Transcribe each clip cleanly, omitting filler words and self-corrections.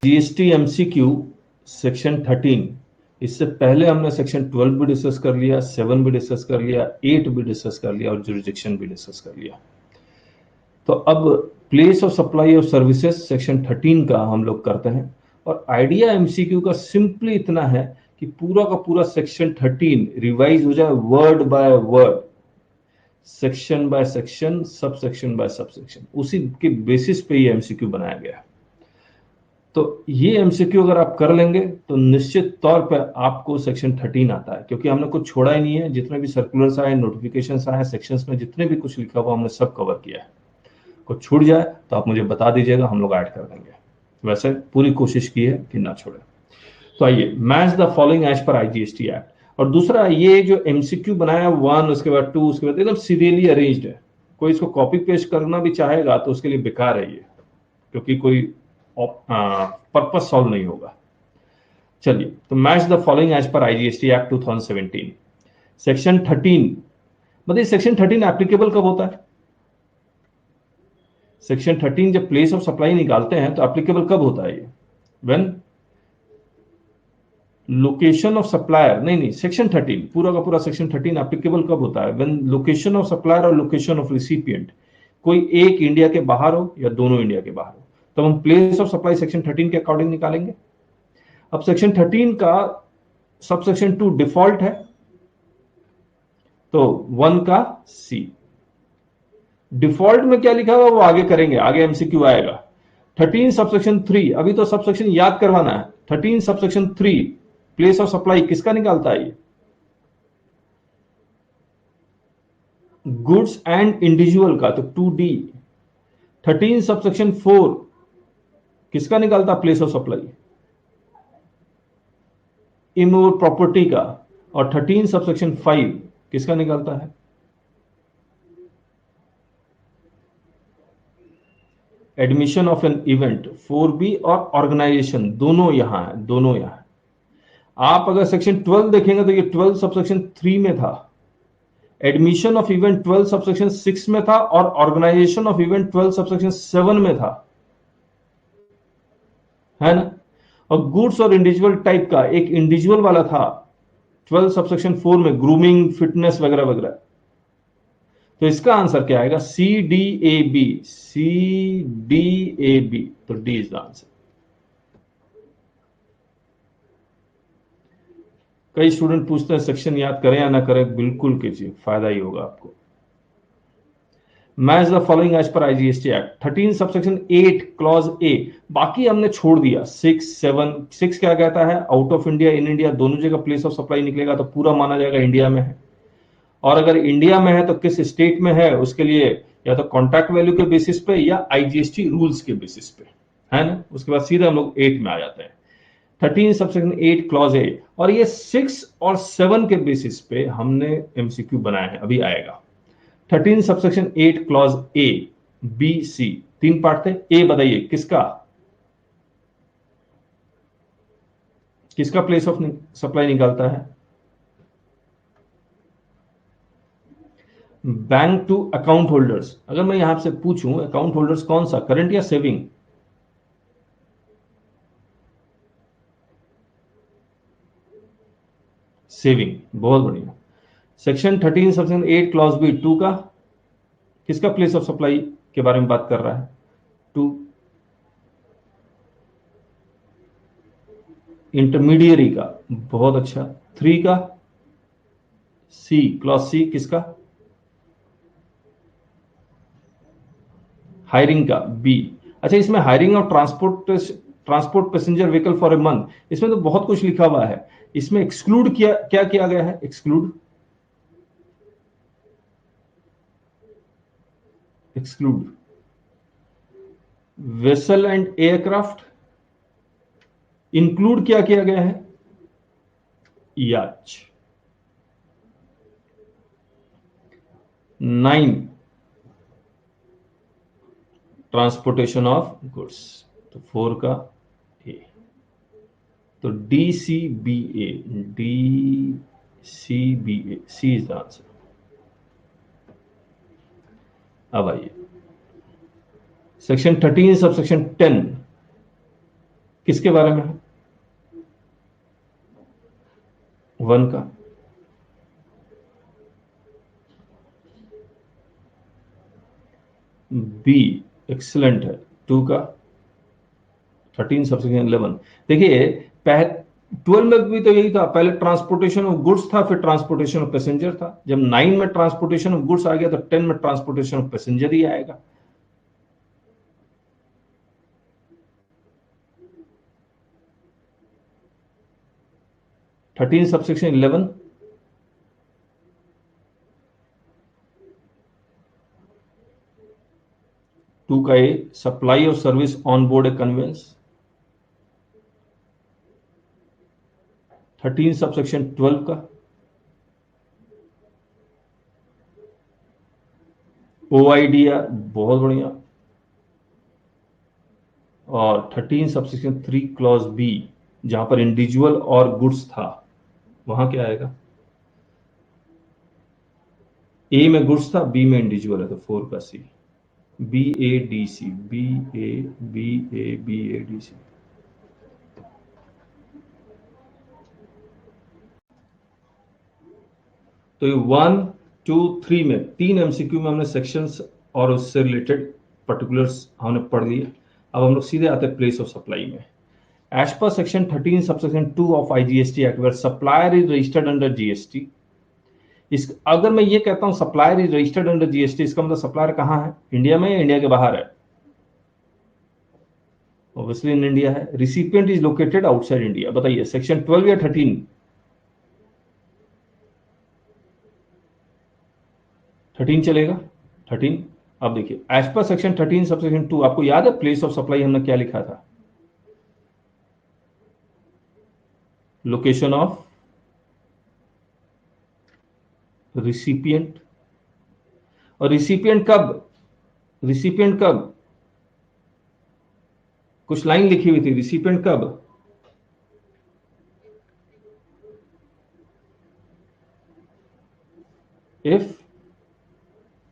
GST MCQ section 13, इससे पहले हमने सेक्शन 12 भी डिस्कस कर लिया, 7 भी डिस्कस कर लिया, 8 भी डिस्कस कर लिया और जुरिडिक्शन भी डिस्कस कर लिया। तो अब place of supply of services section 13 का हम लोग करते हैं। और आइडिया एमसीक्यू का सिंपली इतना है कि पूरा का पूरा सेक्शन 13 रिवाइज हो जाए word by word, section by section, sub section by sub section, उसी के बेसिस पे ये एमसीक्यू बनाया गया है। तो ये एमसीक्यू अगर आप कर लेंगे तो निश्चित तौर पर आपको सेक्शन 13 आता है, क्योंकि हमने कुछ छोड़ा ही नहीं है। जितने भी सर्कुलर्स आए, नोटिफिकेशंस आए, सेक्शंस में जितने भी कुछ लिखा हुआ हमने सब कवर किया है। कुछ छूट जाए तो आप मुझे बता दीजिएगा, हम लोग ऐड कर देंगे। वैसे पूरी कोशिश की है कि ना छोड़े। तो आइए, match the following as per IGST act. और दूसरा, ये जो एमसीक्यू बनाया 1, उसके बाद 2, उसके बाद एकदम सीरियली अरेंज्ड है। कोई इसको कॉपी पेस्ट करना भी चाहेगा तो उसके लिए बेकार है ये, क्योंकि कोई पर्पस सॉल्व नहीं होगा। चलिए, तो match the following as per IGST act 2017। Section 13, मतलब सेक्शन 13 एप्लीकेबल कब होता है? सेक्शन 13 जब प्लेस ऑफ सप्लाई निकालते हैं तो एप्लीकेबल कब होता है ये? व्हेन लोकेशन ऑफ सप्लायर, नहीं, सेक्शन 13 पूरा का पूरा सेक्शन 13 एप्लीकेबल कब होता है? व्हेन लोकेशन ऑफ सप्लायर और लोकेशन ऑफ रिसिपिएंट, कोई एक इंडिया के बाहर हो या दोनों इंडिया के बाहर हो, तो हम प्लेस ऑफ सप्लाई सेक्शन 13 के अकॉर्डिंग निकालेंगे। अब सेक्शन 13 का सब सेक्शन 2 डिफॉल्ट है, तो 1 का सी। डिफॉल्ट में क्या लिखा हुआ वो आगे करेंगे, आगे एमसीक्यू आएगा। 13 सबसेक्शन 3, अभी तो सबसेक्शन याद करवाना है। 13 सबसेक्शन 3 प्लेस ऑफ सप्लाई किसका निकालता है ये? गुड्स एंड इंडिविजुअल का, तो 2D। 13 सबसेक्शन 4 किसका निकालता है place of supply? Immovable property का। और 13 सबसेक्शन 5 किसका निकालता है? Admission of an event 4B और ऑर्गेनाइजेशन, दोनों यहां है, दोनों यहां है। आप अगर सेक्शन 12 देखेंगे तो ये 12 सबसेक्शन 3 में था, एडमिशन ऑफ इवेंट 12 सबसेक्शन 6 में था, और ऑर्गेनाइजेशन ऑफ इवेंट 12 सबसेक्शन 7 में था, है ना। और गुड्स और इंडिविजुअल टाइप का एक इंडिविजुअल वाला था 12 सबसेक्शन 4 में, ग्रूमिंग, फिटनेस वगैरह वगैरह। तो इसका आंसर क्या आएगा? CDAB, CDAB, तो डी इज द आंसर। कई स्टूडेंट पूछते हैं सेक्शन याद करें या ना करें, बिल्कुल कीजिए, फायदा ही होगा आपको। Match the following as per IGST act 13 subsection 8 clause A, बाकी हमने छोड़ दिया। 6, 7, 6 क्या कहता है? Out of India, in India दोनों जगह प्लेस ऑफ सप्लाई निकलेगा तो पूरा माना जाएगा इंडिया में है। और अगर इंडिया में है तो किस स्टेट में है उसके लिए या तो कॉन्ट्रैक्ट वैल्यू के बेसिस पे या आईजीएसटी रूल्स के बेसिस पे, है ना। उसके बाद सीधा हम लोग 8 में आ जाते हैं। 13 सबसेक्शन 8 क्लॉज ए, और ये 6 और 7 के बेसिस पे हमने एमसीक्यू बनाया है, अभी आएगा। 13 subsection 8 clause A, B, C, 3 part थे। ए बताइए किसका, किसका प्लेस ऑफ सप्लाई निकालता है? Bank to account holders. अगर मैं यहां से पूछूं अकाउंट होल्डर्स कौन सा, करंट या सेविंग? सेविंग, बहुत बढ़िया। सेक्शन 13 सेक्शन 8 क्लॉज बी 2 का किसका प्लेस ऑफ सप्लाई के बारे में बात कर रहा है? 2, इंटरमीडियरी का, बहुत अच्छा। 3 का सी, क्लॉज सी किसका? हायरिंग का, बी। अच्छा, इसमें hiring of transport passenger vehicle for a month, इसमें तो बहुत कुछ लिखा हुआ है। इसमें एक्सक्लूड किया, क्या किया गया है? Exclude, exclude vessel and aircraft, include क्या किया गया है? याच। 9, ट्रांसपोर्टेशन ऑफ गुड्स, तो 4 का ए, तो DCBA, DCBA, C is the answer. अब आइए सेक्शन 13 सब सेक्शन 10, किसके बारे में है? 1 का। बी एक्सीलेंट है। 2 का 13 सबसेक्शन 11। देखिए 12 में भी तो यही था, पहले ट्रांसपोर्टेशन ऑफ गुड्स था, फिर ट्रांसपोर्टेशन ऑफ पैसेंजर था। जब 9 में ट्रांसपोर्टेशन ऑफ गुड्स आ गया तो 10 में ट्रांसपोर्टेशन ऑफ पैसेंजर ही आएगा। थर्टीन सबसेक्शन 11 2 का a supply of service on board a conveyance. 13 subsection 12 का OIDR, बहुत बढ़िया। और 13 सबसेक्शन 3 क्लॉज बी, जहां पर इंडिविजुअल और गुड्स था, वहां क्या आएगा? ए में गुड्स था, बी में इंडिविजुअल है, तो 4 का सी। BADC, BADC। तो ये 1, 2, 3 में 3 MCQ में हमने सेक्शंस और उससे रिलेटेड पर्टिकुलर्स हमने पढ़ लिए। अब हम लोग सीधे आते हैं प्लेस ऑफ सप्लाई में। As per section 13 subsection 2 of IGST act, where supplier is registered under GST। अगर मैं ये कहता हूं supplier is registered under GST, इसका मतलब सप्लायर कहां है? इंडिया में या इंडिया के बाहर है? ऑब्वियसली इन इंडिया है। Recipient is located outside India. बताइए सेक्शन 12 या 13? 13 चलेगा। 13। अब देखिए एज पर सेक्शन 13 सबसेक्शन 2, आपको याद है प्लेस ऑफ सप्लाई हमने क्या लिखा था? Location of recipient. और रिसिपिएंट कब? कुछ लाइन लिखी हुई थी, रिसिपिएंट कब? if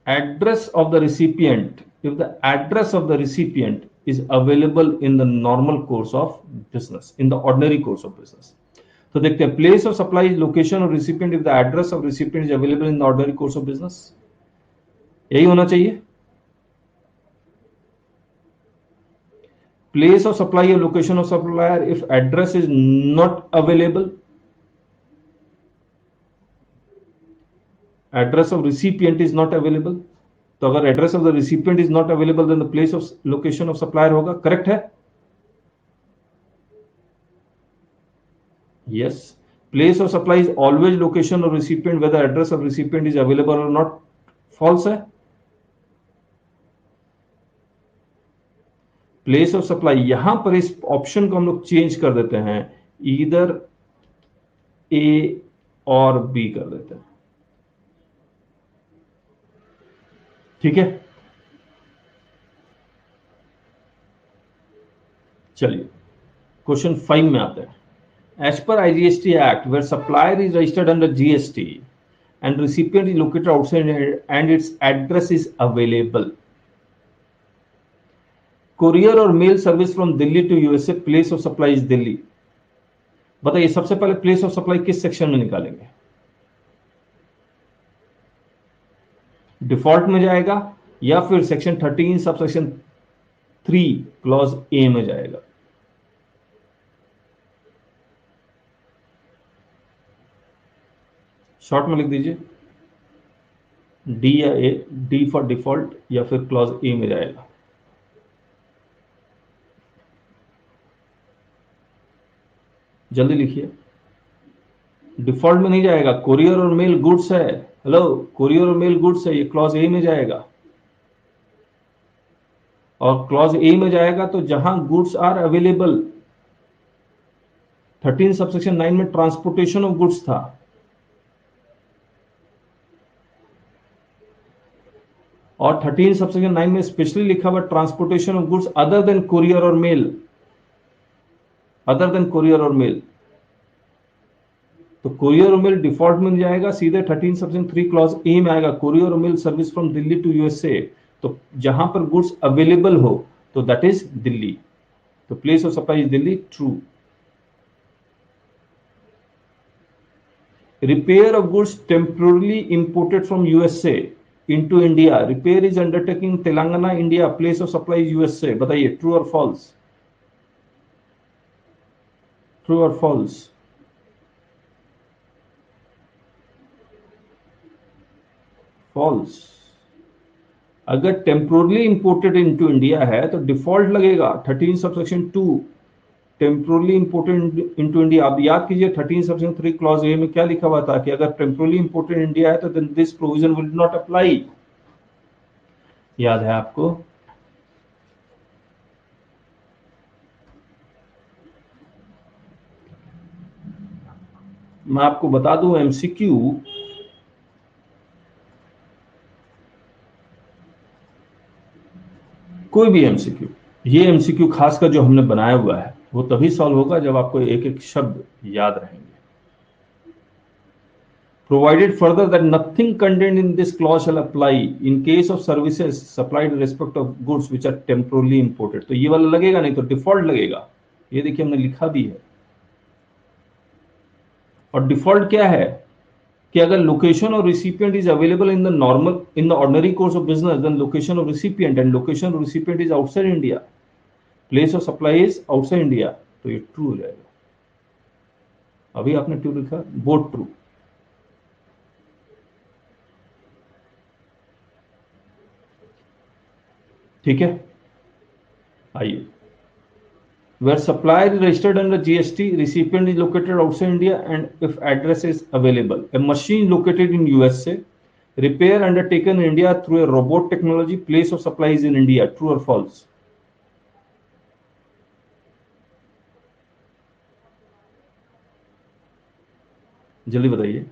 address of the recipient is available in the normal course of business, in the ordinary course of business। तो देखते हैं place of supply is location of recipient if the address of recipient is available in the ordinary course of business. यही होना चाहिए। Place of supply और location of supplier if address is not available, address of recipient is not available. तो अगर address of the recipient is not available then the place of location of supplier होगा। Correct है? Yes. Place of supply is always location of recipient whether address of recipient is available or not। false है। Place of supply, यहां पर इस option को हम लोग change कर देते हैं, ईदर A और B कर देते हैं। ठीक है, चलिए क्वेश्चन 5 में आते हैं। As per IGST Act, where supplier is registered under GST and recipient is located outside and its address is available, courier or mail service from Delhi to USA, place of supply is Delhi। बताइए सबसे पहले place of supply किस section में निकालेंगे? Default में जाएगा या फिर सेक्शन 13 सबसेक्शन 3 क्लॉज ए में जाएगा? शॉर्ट में लिख दीजिए, डी या ए। डी फॉर डिफॉल्ट या फिर क्लॉज ए में जाएगा। जल्दी लिखिए। डिफॉल्ट में नहीं जाएगा, कोरियर और मेल गुड्स है। हेलो, कोरियर और मेल गुड्स है, ये क्लॉज ए में जाएगा। और क्लॉज ए में जाएगा तो जहां गुड्स आर अवेलेबल। 13 सबसेक्शन 9 में ट्रांसपोर्टेशन ऑफ गुड्स था, और 13 सबसेक्शन 9 में स्पेशली लिखा हुआ transportation of goods other than courier और मेल, तो कोरियर और मेल डिफॉल्ट में जाएगा, सीधे 13 सबसेक्शन 3 क्लॉज ए में आएगा, कोरियर और mail service from Delhi to USA। तो जहां पर गुड्स अवेलेबल हो तो दैट इज दिल्ली। तो place of supply is Delhi, true. Repair of goods temporarily imported from USA into India, repair is undertaking Telangana, India, place of supply is USA। बताइए true और false, true और false. False. अगर temporarily imported into India है तो default लगेगा 13 subsection 2, temporarily imported into India. आप याद कीजिए 13 सबसेक्शन 3 क्लॉज ए में क्या लिखा हुआ था कि अगर टेम्पोरली इंपोर्टेड इंडिया है तो then this provision will not apply. याद है आपको? मैं आपको बता दूं एमसीक्यू, कोई भी एमसीक्यू, ये एमसीक्यू खासकर जो हमने बनाया हुआ है वो तभी सॉल्व होगा जब आपको एक एक शब्द याद रहेंगे। Provided further that nothing contained in this clause shall apply in case of services supplied in respect of goods which are temporarily imported। तो ये वाला लगेगा नहीं तो डिफॉल्ट लगेगा। ये देखिए हमने लिखा भी है। और डिफॉल्ट क्या है कि अगर location of recipient is available in the ordinary course of business then location of recipient and location of recipient is outside India, place of supply is outside India, तो ये ट्रू हो जाएगा। अभी आपने ट्रू लिखा, बोथ ट्रू। ठीक है, आइए। Where supplier is registered under GST, recipient is located outside India, and if address is available, a machine located in USA, repair undertaken in India through a robot technology, place of supply is in India, true or false? जल्दी बताइए।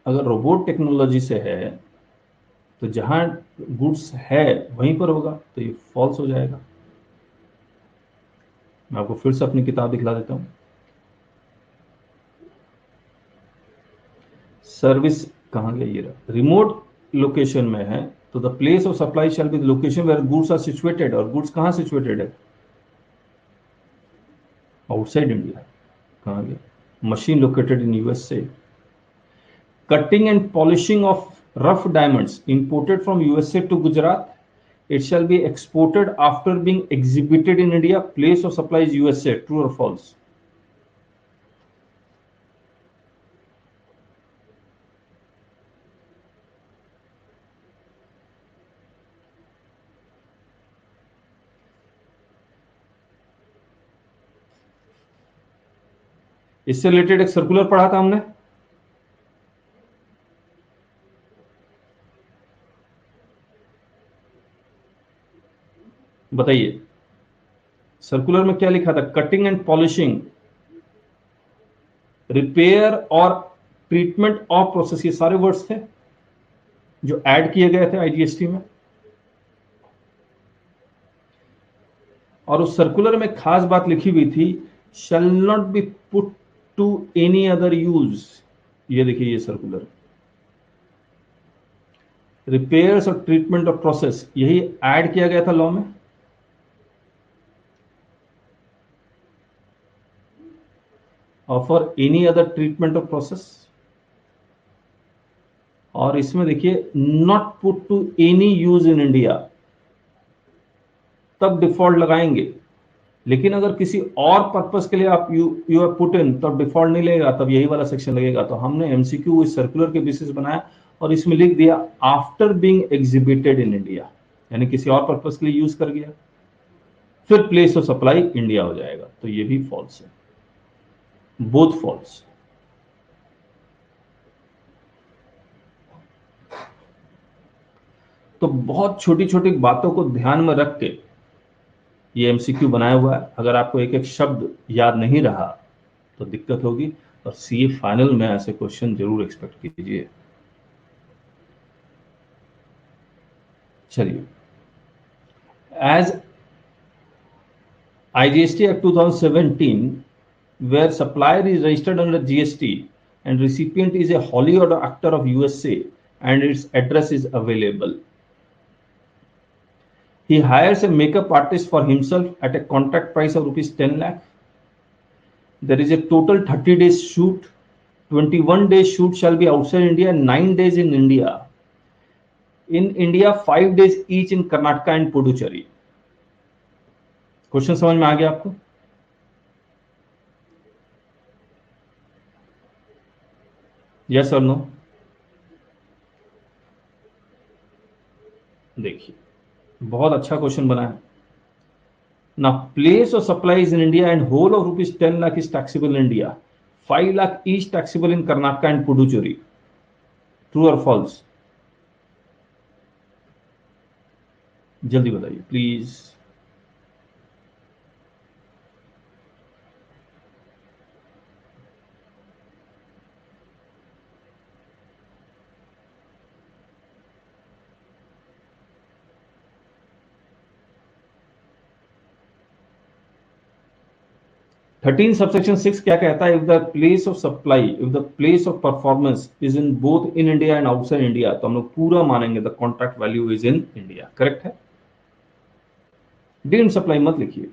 अगर robot technology से है तो जहां goods है वहीं पर होगा, तो ये फॉल्स हो जाएगा। मैं आपको फिर से अपनी किताब दिखला देता हूं। सर्विस कहां गया, ये रहा। रिमोट लोकेशन में है तो the place of supply shall be the location where goods are situated, और गुड्स कहां सिचुएटेड है? Outside India. कहां गया? Machine located in USA. Cutting and polishing of rough diamonds imported from USA to Gujarat, it shall be exported after being exhibited in India, place of supply is USA, true or false? इससे related एक circular पढ़ा था हमने, बताइए circular में क्या लिखा था? कटिंग एंड पॉलिशिंग, रिपेयर और ट्रीटमेंट ऑफ प्रोसेस, ये सारे वर्ड्स थे जो ऐड किए गए थे आईजीएसटी में। और उस सर्कुलर में खास बात लिखी हुई थी, shall not be put to any other use. ये देखिए ये सर्कुलर, रिपेयर्स और ट्रीटमेंट ऑफ प्रोसेस, यही ऐड किया गया था लॉ में। और for any other treatment of process, और इसमें देखिए not put to any use in India, तब डिफॉल्ट लगाएंगे। लेकिन अगर किसी और पर्पस के लिए आप यू हैव पुट इन, तब डिफॉल्ट नहीं लगेगा, तब यही वाला सेक्शन लगेगा। तो हमने एमसीक्यू इस सर्कुलर के बेसिस बनाया और इसमें लिख दिया after being exhibited in India, यानी किसी और पर्पस के लिए यूज कर गया, फिर प्लेस ऑफ सप्लाई इंडिया हो जाएगा। तो ये भी फॉल्स है, बोथ फॉल्स। तो बहुत छोटी छोटी बातों को ध्यान में रख के ये एमसीक्यू बनाया हुआ है। अगर आपको एक एक शब्द याद नहीं रहा तो दिक्कत होगी, और सीए फाइनल में ऐसे क्वेश्चन जरूर एक्सपेक्ट कीजिए। चलिए, as IGST Act 2017, where supplier is registered under GST and recipient is a wholly owned actor of USA, and its address is available. He hires a makeup artist for himself at a contract price of rupees 10 lakh. There is a total 30 days shoot. 21 days shoot shall be outside India, 9 days in India. In India, 5 days each in Karnataka and Puducherry. Question समझ में आ गया आपको? Yes और no? देखिए, बहुत अच्छा question बना है ना. Place of supply is in India and whole of rupees 10 lakh is taxable in India. 5 lakh each taxable in Karnataka and Puducherry. True और फॉल्स? जल्दी बताइए प्लीज. थर्टीन सबसेक्शन 6 क्या कहता है? If the place of supply, if the place of performance is in both in India and outside India, तो हम लोग पूरा मानेंगे the contract value is in India. Correct है? डीम्ड सप्लाई मत लिखिए.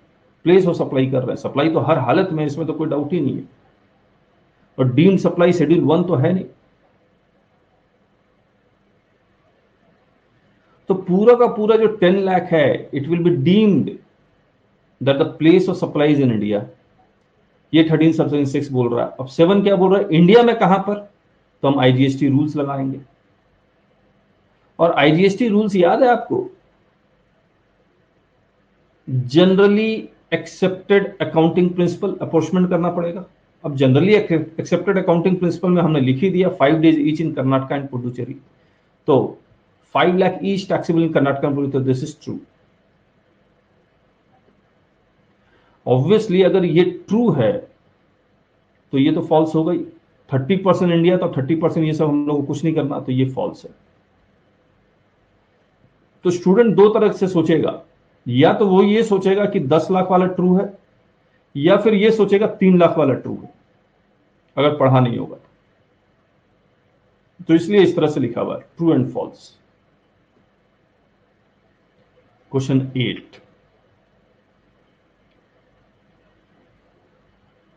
प्लेस ऑफ सप्लाई कर रहे हैं, सप्लाई तो हर हालत में, इसमें तो कोई डाउट ही नहीं है. और डीम्ड सप्लाई शेड्यूल 1 तो है नहीं. तो पूरा का पूरा जो 10 लाख है, it will be deemed that the place of supply is in India. ये 13 सबसेक्शन 6 बोल रहा है. अब 7 क्या बोल रहा है? इंडिया में कहां पर? तो हम आईजीएसटी रूल्स लगाएंगे. और आईजीएसटी रूल्स याद है आपको? जनरली एक्सेप्टेड अकाउंटिंग प्रिंसिपल अपॉर्चमेंट करना पड़ेगा. अब जनरली एक्सेप्टेड अकाउंटिंग प्रिंसिपल में हमने लिख ही दिया 5 days each in Karnataka and Puducherry. तो 5 lakh each taxable in Karnataka and Puducherry. This is true. Obviously अगर ये ट्रू है तो ये तो फॉल्स हो गई. 30% इंडिया तो 30% ये सब हम लोग को कुछ नहीं करना, तो ये फॉल्स है. तो स्टूडेंट दो तरह से सोचेगा. या तो वो ये सोचेगा कि 10 लाख वाला ट्रू है, या फिर ये सोचेगा 3 लाख वाला ट्रू है, अगर पढ़ा नहीं होगा तो इसलिए इस तरह से लिखा हुआ है true and false. Question 8.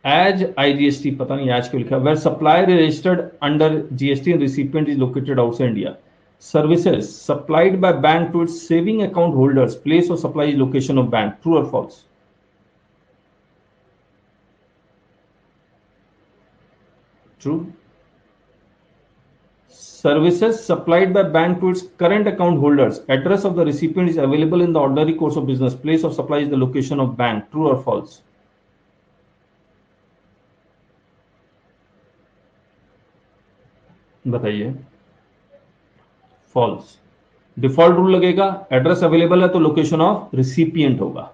As IGST, पता नहीं आज क्यों लिखा, where supplier registered under GST and recipient is located outside India. Services supplied by bank to its saving account holders, place of supply is location of bank. True और false? True. Services supplied by bank to its current account holders, address of the recipient is available in the ordinary course of business, place of supply is the location of bank. True or false? बताइए. False. Default rule लगेगा. Address available है तो location of recipient होगा.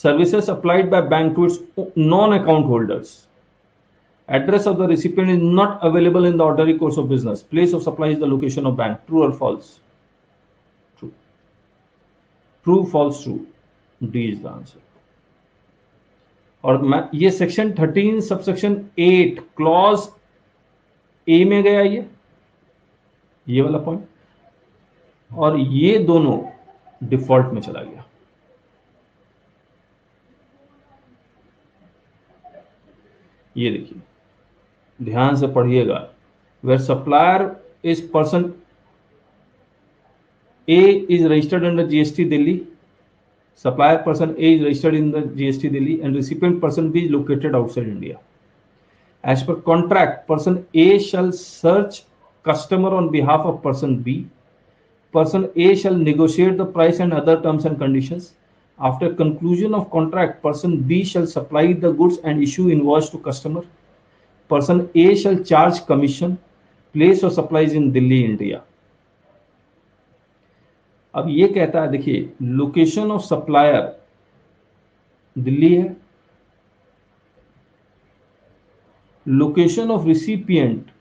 Services supplied by bank to its non account holders, address of the recipient is not available in the ordinary course of business, place of supply is the location of bank. True or false? True. True, false, true. D is the answer. और मैं ये section 13 subsection 8 clause A में गया, ये वाला point, और ये दोनों डिफॉल्ट में चला गया. ये देखिए, ध्यान से पढ़िएगा. Where supplier is person A is registered under GST Delhi, supplier person A is registered in the GST Delhi and recipient person B is located outside India. As per contract, person A shall search customer on behalf of person B. Person A shall negotiate the price and other terms and conditions. After conclusion of contract, person B shall supply the goods and issue invoice to customer. Person A shall charge commission. Place of supply is in Delhi, India. अब ये कहता है, देखिए, location of supplier Delhi है, location of recipient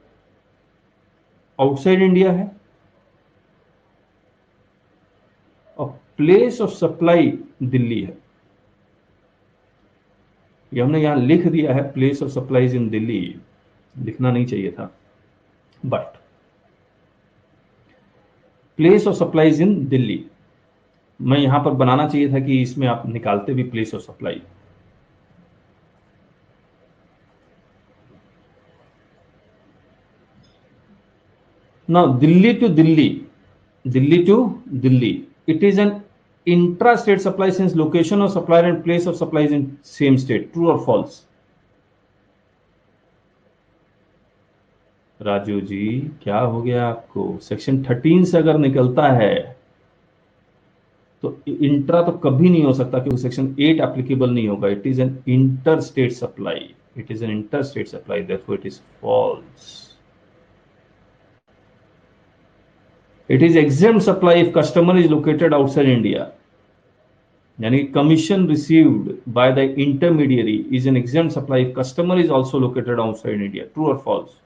outside India है, और place of supply Delhi है. ये हमने यहां लिख दिया है place of supplies in Delhi, लिखना नहीं चाहिए था. But place of supplies in Delhi, मैं यहां पर बनाना चाहिए था कि इसमें आप निकालते भी place of supply. Now Delhi to Delhi, Delhi to Delhi, it is an intra-state supply since location of supplier and place of supply is in same state. True or false? Raju ji क्या हो गया आपको? सेक्शन 13 से अगर निकलता है तो इंट्रा तो कभी नहीं हो सकता क्योंकि सेक्शन 8 एप्लीकेबल नहीं होगा। It is an inter state supply, it is an inter state supply, therefore it is false. It is exempt supply if customer is located outside India, यानी commission received by the intermediary is an exempt supply if customer is also located outside India. True और false?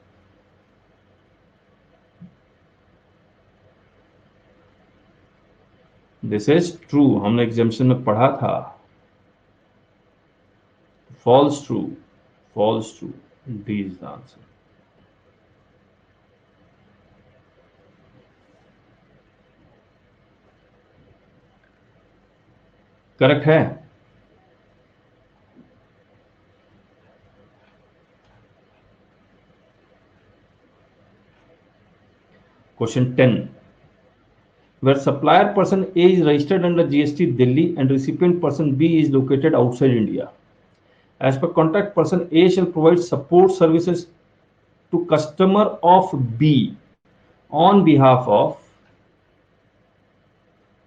This is true, हमने examination में पढ़ा था। False true, false true, D is the answer. Correct है। Question 10, where supplier person A is registered under GST Delhi and recipient person B is located outside India. As per contract, person A shall provide support services to customer of B on behalf of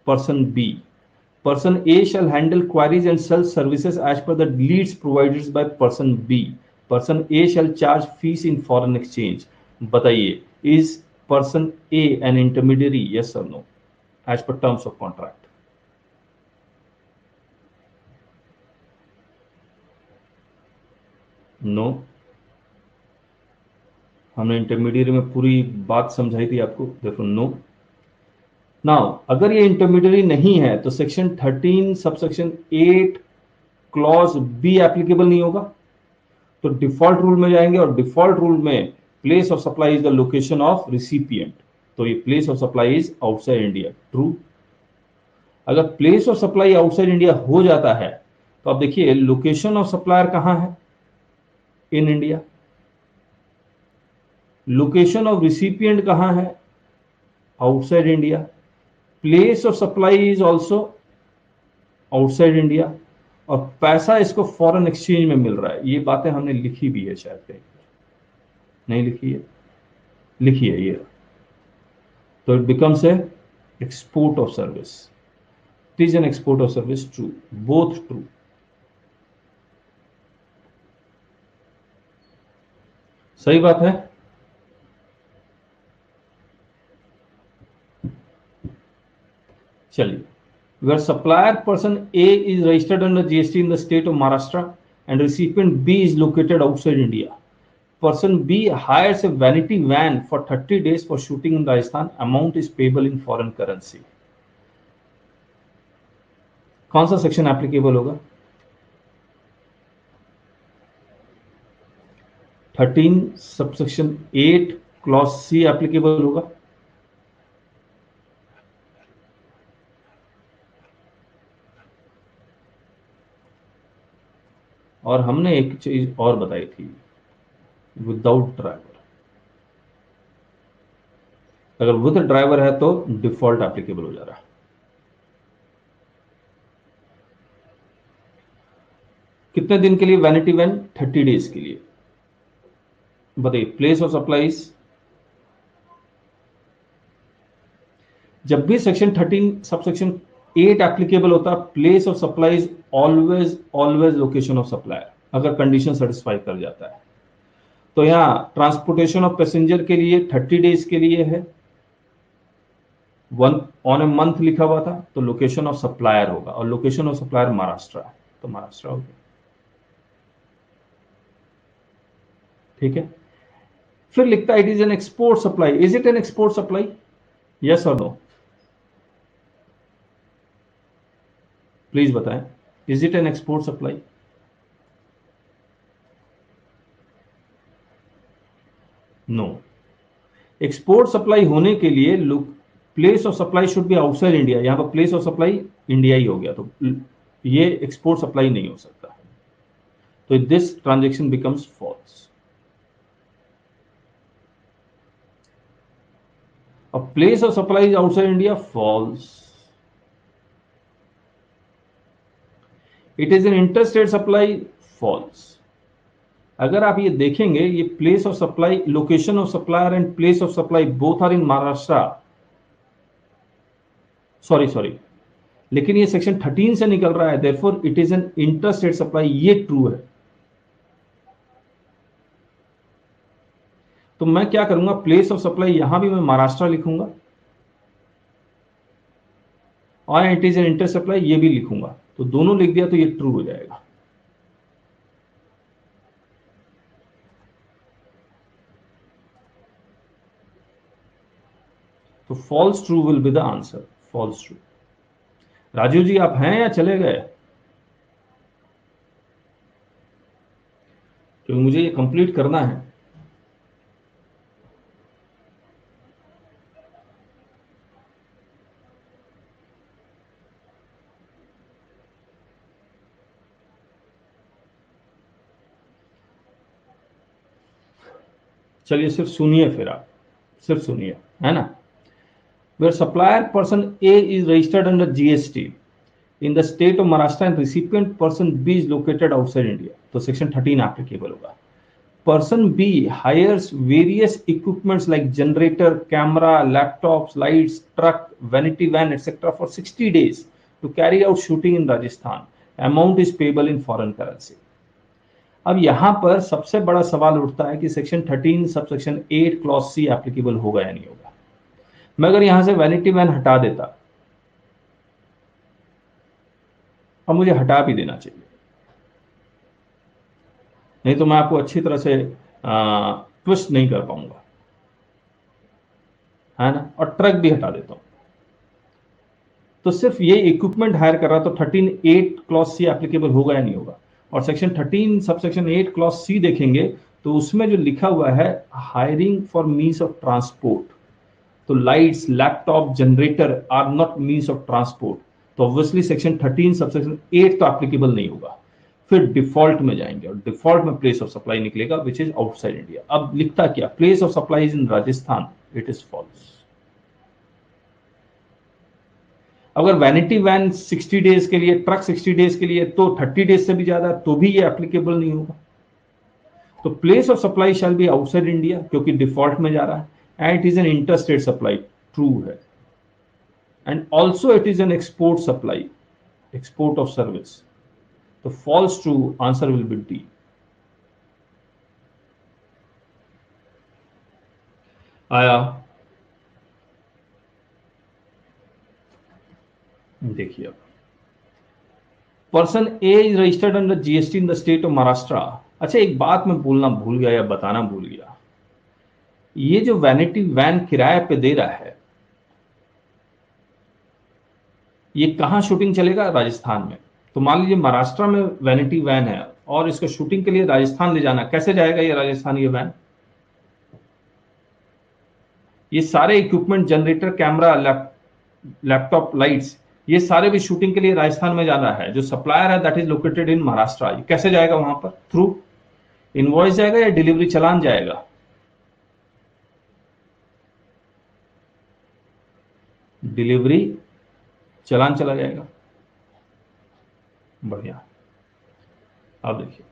person B. Person A shall handle queries and sell services as per the leads provided by person B. Person A shall charge fees in foreign exchange. बताइए, is person A an intermediary? Yes or no? As per terms of contract. No, हमने intermediate में पूरी बात समझाई थी आपको, देखो no. Now अगर ये इंटरमीडिएट नहीं है तो section 13 subsection 8 clause B applicable नहीं होगा, तो डिफॉल्ट रूल में जाएंगे और डिफॉल्ट रूल में place of supply is the location of recipient, तो ये place of supply is outside India. True. अगर place of supply outside India हो जाता है तो आप देखिए लोकेशन ऑफ सप्लायर कहां है? In India. Location of recipient कहां है? Outside India. Place of supply is also outside India, और पैसा इसको फॉरेन एक्सचेंज में मिल रहा है। ये बातें हमने लिखी भी है, शायद कहीं नहीं लिखी है, लिखी है ये। तो it becomes a export of service, it is an export of service. True, both true. सही बात है। चलिए, where supplier person A is registered under GST in the state of Maharashtra and recipient B is located outside India. Person B hires a vanity van for 30 days for shooting in Rajasthan. Amount is payable in foreign currency. कौन सा section applicable होगा? 13 subsection 8 clause C applicable होगा। और हमने एक चीज और बताई थी, विदाउट ड्राइवर। अगर विद ड्राइवर है तो डिफॉल्ट एप्लीकेबल हो जा रहा है। कितने दिन के लिए वैनिटी वैन? 30 डेज के लिए। बताइए, प्लेस ऑफ सप्लाईज, जब भी सेक्शन 13 सबसेक्शन 8 एप्लीकेबल होता है, place of supplies always always location of supplier, अगर कंडीशन सेटिस्फाई कर जाता है। तो यहां ट्रांसपोर्टेशन ऑफ पैसेंजर के लिए 30 डेज के लिए है, वन ऑन ए मंथ लिखा हुआ था, तो लोकेशन ऑफ सप्लायर होगा, और लोकेशन ऑफ सप्लायर महाराष्ट्र है, तो महाराष्ट्र हो गया। ठीक है। फिर लिखता है it is an export supply. Is it an export supply? Yes और नो? प्लीज बताएं, is it an export supply? No. Export supply होने के लिए place of supply should be outside India, यहां पर प्लेस ऑफ सप्लाई इंडिया ही हो गया, तो ये एक्सपोर्ट सप्लाई नहीं हो सकता, तो this transaction becomes false. A place of supply is outside India, false. It is an interstate supply, false. अगर आप ये देखेंगे, ये place of supply, location of supplier and place of supply both are in Maharashtra, sorry, लेकिन ये section 13 से निकल रहा है, therefore it is an interstate supply, ये ट्रू है। तो मैं क्या करूंगा, प्लेस ऑफ सप्लाई यहां भी मैं महाराष्ट्र लिखूंगा और it is an inter supply ये भी लिखूंगा, तो दोनों लिख दिया तो ये ट्रू हो जाएगा। तो false true will be the answer, false true. Raju ji आप हैं या चले गए? क्योंकि मुझे ये कंप्लीट करना है। चलिए सिर्फ सुनिए, फिर आप सिर्फ सुनिए, है ना। Where supplier person A is registered under GST in the state of Maharashtra and recipient person B is located outside India, तो सेक्शन 13 एप्लीकेबल होगा। Person B hires various equipments like generator, camera, laptops, lights, truck, vanity van, etc. for 60 days to carry out shooting in Rajasthan. Amount is payable in foreign currency. अब यहां पर सबसे बड़ा सवाल उठता है कि section 13 sub section 8 clause C applicable होगा या नहीं होगा। मैं अगर यहां से वैनिटी वैन हटा देता, अब मुझे हटा भी देना चाहिए, नहीं तो मैं आपको अच्छी तरह से ट्विस्ट नहीं कर पाऊंगा, है ना। और ट्रक भी हटा देता हूं, तो सिर्फ ये इक्विपमेंट हायर कर रहा, तो 13(8) क्लॉज सी एप्लीकेबल होगा या नहीं होगा। और section 13 sub section 8 clause C देखेंगे तो उसमें जो लिखा हुआ है hiring for means of transport, तो lights, laptop, generator are not means of transport, तो ऑब्वियसली सेक्शन 13 सब सेक्शन 8 तो एप्लीकेबल नहीं होगा। फिर डिफॉल्ट में जाएंगे और डिफॉल्ट में प्लेस ऑफ सप्लाई निकलेगा विच इज आउटसाइड इंडिया। अब लिखता क्या, place of supply is in Rajasthan, it is false. अगर वैनिटी वैन 60 डेज के लिए, ट्रक 60 डेज के लिए, तो 30 डेज से भी ज्यादा तो भी ये एप्लीकेबल नहीं होगा। तो place of supply shall be outside India क्योंकि डिफॉल्ट में जा रहा है, and it is an interstate supply, true है। And also it is an export supply, export of service, तो false true, answer will be D. आया, देखिए, person A is registered under GST in the state of Maharashtra. अच्छा, एक बात मैं बोलना भूल गया या बताना भूल गया, ये जो वैनिटी वैन किराए पे दे रहा है, ये कहां शूटिंग चलेगा, राजस्थान में। तो मान लीजिए महाराष्ट्र में वैनिटी वैन है और इसको शूटिंग के लिए राजस्थान ले जाना, कैसे जाएगा ये राजस्थान, ये वैन? ये सारे equipment, generator, camera, laptop, lights, ये सारे भी शूटिंग के लिए राजस्थान में जाना है। जो सप्लायर है that is located in Maharashtra, ये कैसे जाएगा वहां पर? थ्रू इनवॉइस जाएगा या डिलीवरी चलान जाएगा? डिलीवरी चलान चला जाएगा। बढ़िया। अब देखिए,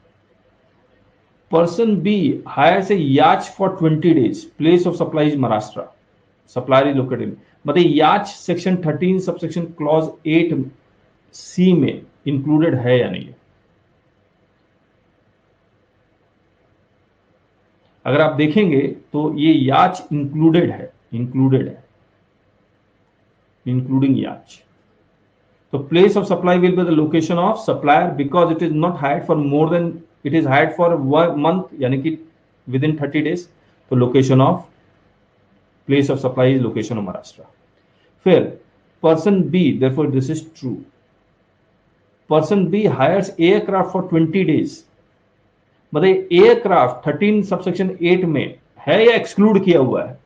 पर्सन बी हायर्स ए याच for 20 days, place of supply is Maharashtra, supplier is located. मतलब याच सेक्शन 13 सब सेक्शन क्लॉज 8 सी में इंक्लूडेड है या नहीं है? अगर आप देखेंगे तो ये याच इंक्लूडेड है, इंक्लूडिंग याच। तो place of supply will be the location of supplier because it is not hired for more than, it is hired for 1 month, यानी कि विद इन 30 डेज, तो location of place of supply is location of Maharashtra. फिर person B, therefore this is true, person B hires aircraft for 20 days. मतलब aircraft 13 subsection 8 में है या exclude किया हुआ है?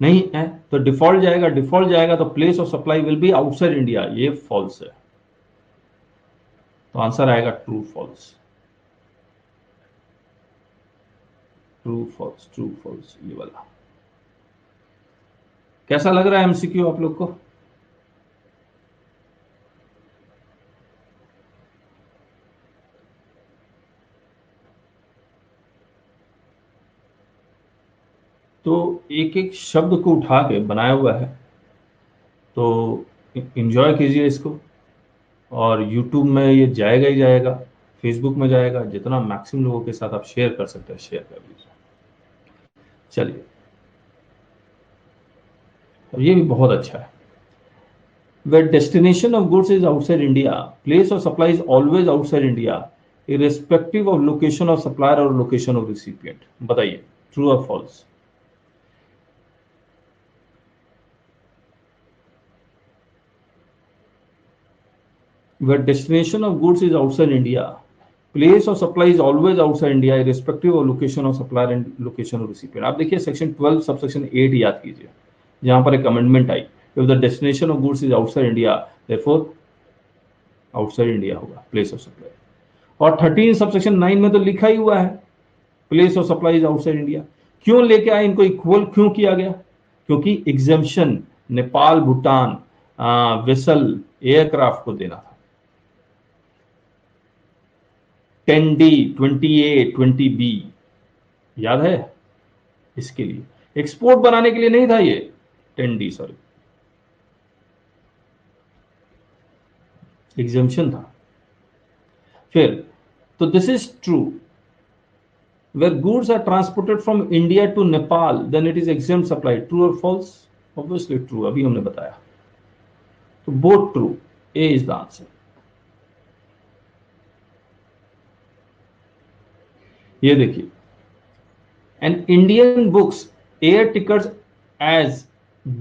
नहीं है तो डिफॉल्ट जाएगा, डिफॉल्ट जाएगा तो place of supply will be outside India, ये फॉल्स है। तो आंसर आएगा true false, true false, true false, ये वाला। कैसा लग रहा है एमसीक्यू आप लोग को? तो एक एक शब्द को उठा के बनाया हुआ है, तो एंजॉय कीजिए इसको। और यूट्यूब में ये जाएगा ही जाएगा, फेसबुक में जाएगा, जितना मैक्सिमम लोगों के साथ आप शेयर कर सकते हैं शेयर कर लीजिए। चलिए, और ये भी बहुत अच्छा है। Where destination of goods is outside India, place of supply is always outside India, irrespective of location of supplier or location of recipient. बताइए, ट्रू और false? Where destination of goods is outside India, place of supply is always outside India, irrespective of location of supplier and location of recipient. आप देखिए section 12 subsection 8 याद कीजिए, जहां पर एक amendment I, if the destination of goods is outside India, therefore outside India होगा place of supply. और 13 subsection 9 में तो लिखा ही हुआ है place of supply is outside India. क्यों लेके आए इनको, इक्वल क्यों किया गया? क्योंकि exemption Nepal, Bhutan, vessel, aircraft को देना था। 10D, 20A, 20B याद है? इसके लिए एक्सपोर्ट बनाने के लिए नहीं था ये 10D, सॉरी, एग्जेम्पशन था। फिर तो this is true, where goods are transported from India to Nepal, then it is exempt supply. True or false? Obviously true, अभी हमने बताया। तो both true, A is the answer. ये देखिए, an Indian books air tickets as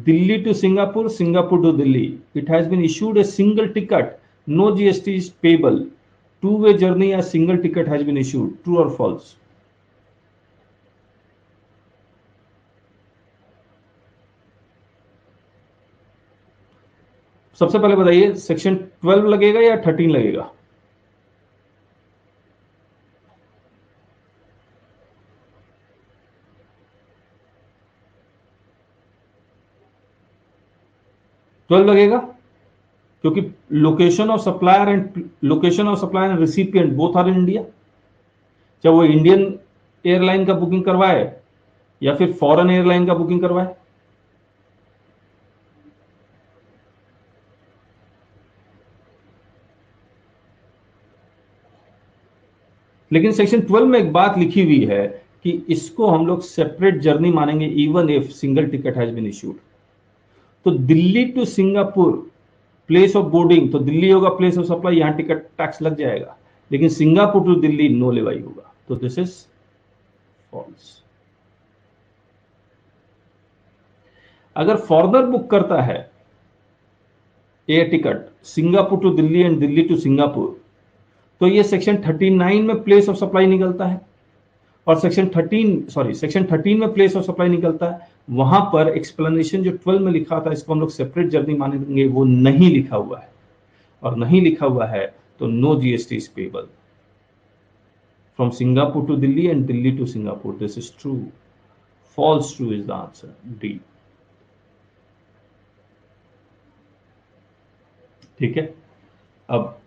Delhi to Singapore, Singapore to Delhi. It has been issued a single ticket, no GST is payable. Two-way journey, a single ticket has been issued. True or false? सबसे पहले बताइए, section 12 लगेगा या 13 लगेगा? Twelve लगेगा, क्योंकि location of supplier and recipient both are in India. चाहे वो इंडियन एयरलाइन का बुकिंग करवाए या फिर फॉरेन एयरलाइन का बुकिंग करवाए। लेकिन सेक्शन 12 में एक बात लिखी हुई है कि इसको हम लोग सेपरेट जर्नी मानेंगे even if single ticket has been issued. तो Delhi to Singapore place of boarding, तो दिल्ली होगा प्लेस ऑफ सप्लाई, यहां टिकट टैक्स लग जाएगा। लेकिन Singapore to Delhi no levy होगा, तो दिस इज फॉल्स। अगर फॉरनर बुक करता है air ticket Singapore to Delhi and Delhi to Singapore, तो ये सेक्शन 39 में प्लेस ऑफ सप्लाई निकलता है, और सेक्शन 13 में प्लेस ऑफ सप्लाई निकलता है। वहां पर एक्सप्लेनेशन जो 12 में लिखा था, इसको हम लोग सेपरेट जर्नी मानेंगे, वो नहीं लिखा हुआ है। और नहीं लिखा हुआ है तो no GST is payable from Singapore to Delhi and Delhi to Singapore. This is true, false true is the answer, D. ठीक है, अब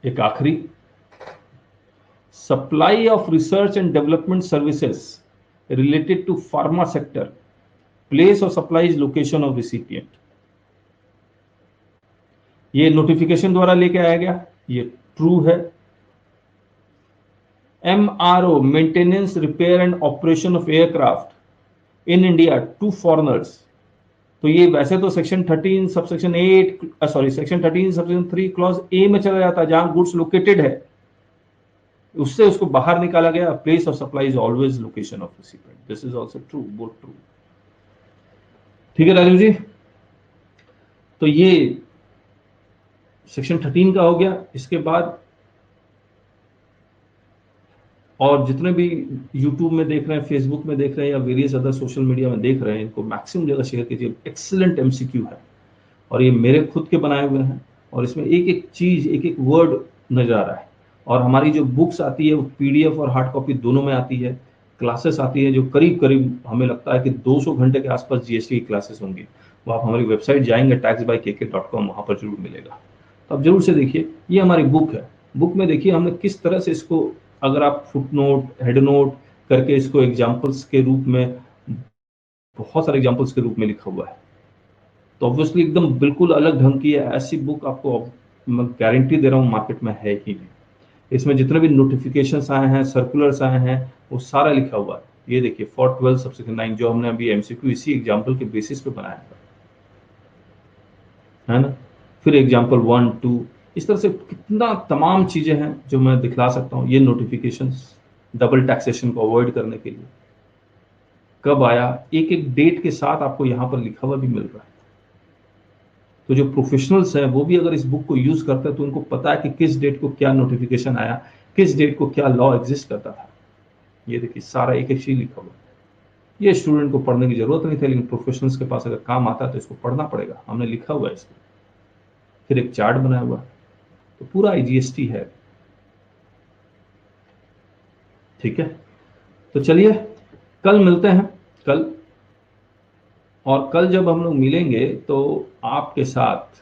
एक आखिरी, supply of research and development services related to pharma sector, place of supply is location of recipient. ये notification द्वारा लेके आया गया, ये ट्रू है। MRO, maintenance, repair and operation of aircraft in India to foreigners, तो ये वैसे तो section 13 subsection 8 section 13 subsection 3 clause A में चला जाता है, जहां गुड्स लोकेटेड है, उससे उसको बाहर निकाला गया। Place of supply is always location of recipient. This is also true, both true. ठीक है राजीव जी, तो ये सेक्शन 13 का हो गया। इसके बाद और जितने भी यूट्यूब में देख रहे हैं, फेसबुक में देख रहे हैं या वेरियस अदर सोशल मीडिया में देख रहे हैं, इनको मैक्सिमम जगह शेयर कीजिए। एक्सीलेंट एमसीक्यू है और ये मेरे खुद के बनाए हुए हैं और इसमें एक एक चीज, एक एक वर्ड नजर आ रहा है। और हमारी जो बुक्स आती है वो पीडीएफ और हार्ड कॉपी दोनों में आती है। क्लासेस आती है जो करीब करीब हमें लगता है कि 200 घंटे के आसपास जीएसटी की क्लासेस होंगी। वो आप हमारी वेबसाइट जाएंगे taxbykk.com, वहां पर जरूर मिलेगा। तो आप जरूर से देखिए। ये हमारी बुक है। बुक में देखिए हमने किस तरह से इसको, अगर आप फुट नोट, हेड नोट करके इसको एग्जाम्पल्स के रूप में, बहुत सारे एग्जाम्पल्स के रूप में लिखा हुआ है। तो ऑब्वियसली एकदम बिल्कुल अलग ढंग की है। ऐसी बुक आपको मैं गारंटी दे रहा हूँ मार्केट में है ही नहीं। इसमें जितने भी नोटिफिकेशंस आए हैं, सर्कुलर्स आए हैं, वो सारा लिखा हुआ है। ये देखिए फॉर 12 सबसेक्शन 9 जो हमने अभी एमसीक्यू इसी एग्जाम्पल के बेसिस पे बनाया है ना। फिर एग्जाम्पल 1, 2, इस तरह से कितना तमाम चीजें हैं जो मैं दिखला सकता हूँ। ये नोटिफिकेशंस डबल टैक्सेशन को अवॉइड करने के लिए कब आया, एक एक डेट के साथ आपको यहाँ पर लिखा हुआ भी मिल रहा है। तो जो प्रोफेशनल्स हैं वो भी अगर इस बुक को यूज करते हैं तो उनको पता है कि किस डेट को क्या नोटिफिकेशन आया, किस डेट को क्या लॉ एग्जिस्ट करता था। ये देखिए सारा एक एक चीज लिखा हुआ है। ये स्टूडेंट को पढ़ने की जरूरत नहीं थी, लेकिन प्रोफेशनल्स के पास अगर काम आता है तो इसको पढ़ना पड़ेगा। हमने लिखा हुआ है इसको। फिर एक चार्ट बनाया हुआ है। तो पूरा आईजीएसटी है। ठीक है, तो चलिए कल मिलते हैं। कल, और कल जब हम लोग मिलेंगे तो आपके साथ